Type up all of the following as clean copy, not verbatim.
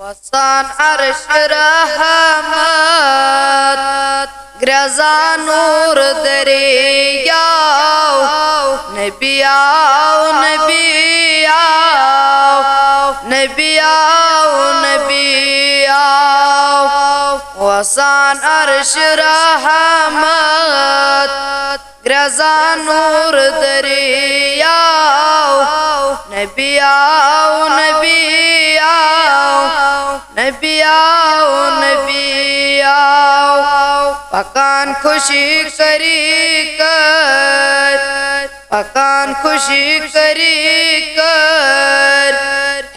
وسان عرش رحمت گرزا نور دریاو نبی آو نبی آو نبی آو نبی آو وسان عرش رحمت گرزا نور دریاو نبی آو نبی آو نبی آو نبی آو پکان خوشی کری کر پکان خوشی کری کر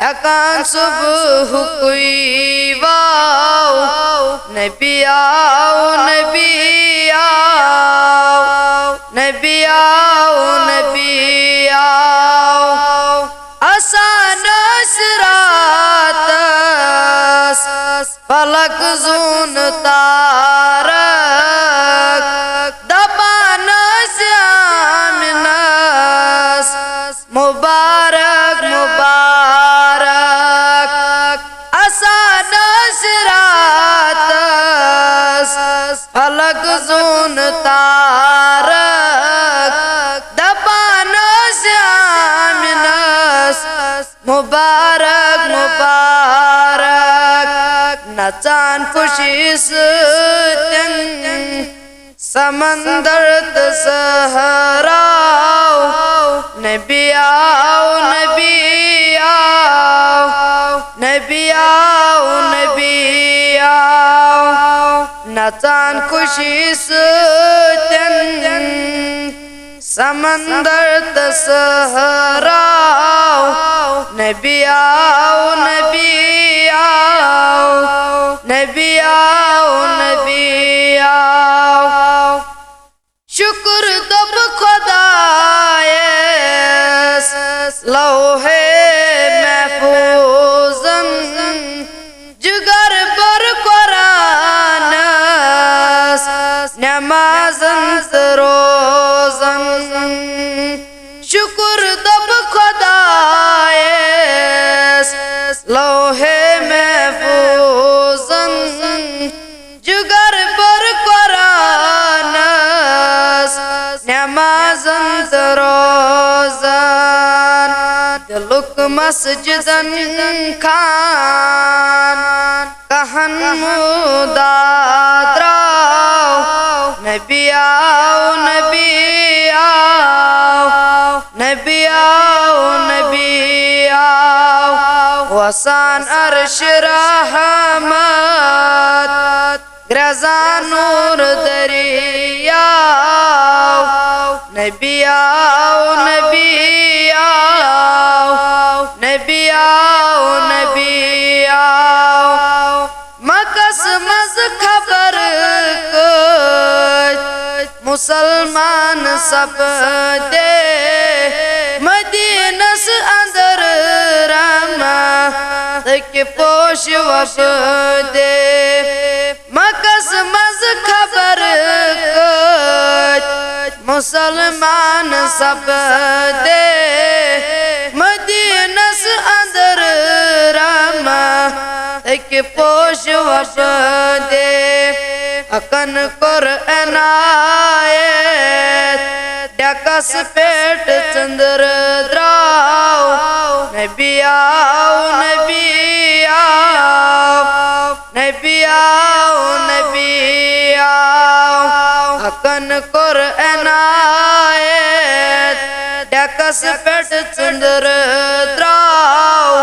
ہکان صبح کوئی واو نبی آو نبی آو نبی آو نبی آو آسان سرات فلک زون تارک دبان سیامنس مبارک مبارک آسان سرات فلک زون تارک دبان سیامنس مبارک مبارک نچان خوشی ستن سمندر تسہراو نبی آو نبی آو نبی آو نبی آو نچان خوشی ستن سمندر تسہراو نبی آو نبی آو نبی آو نبی آو شکر دب خدایس لوح محفوظن جگر بر قرآنس نمازن روزن شکر دب خدایس لوح محفوظن جگر بر قرآنس نمازن روزن دلک مسجدن کھان کہن مدادراو نبی آو نبی آو نبی آو نبی آو وسان عرش رحمت گرزا نور دریاو نبی آو نبی آو نبی آو نبی آو مکس مز خبر کچ مسلمان سب دے مدینس اندر رما تک پوش وف دے مکس مز خبر کچ مسلمان سب دے مدینس اندر رما تک پوش وف دے اکن قرآن آیت ڈکس پیٹ چندر دراو نبی آو نبی آو نبی آو نبی آو اکن قرآن آیت ڈکس پیٹ چندر دراو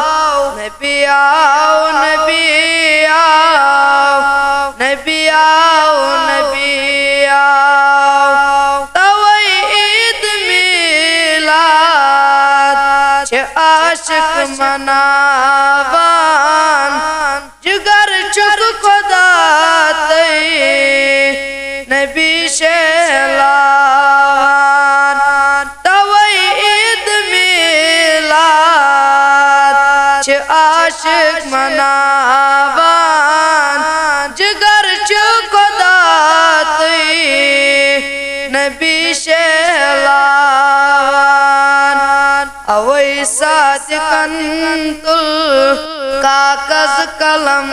نبی آو نبی آو نبی آو نبی آو توئی عید میلاد چھ عاشق مناوان جگر چک خدا تی نبی شیلان توئی عید میلاد چھ عاشق مناوان جگر چک خدا تی نبی شیلان اوئی صادقن تل کاغذ قلم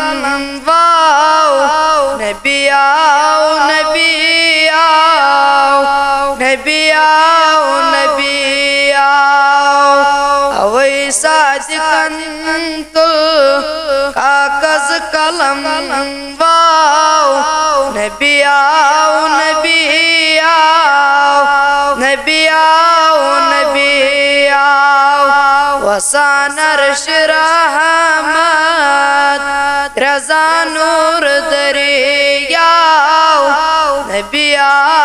واو نبی آو نبی آو نبی آو نبی آو اوئی صادقن تل کاغذ قلم واو نبی آو نبی آو نبی آو نبی آو وسان عرش رحمت رضا نور دریاو نبی آو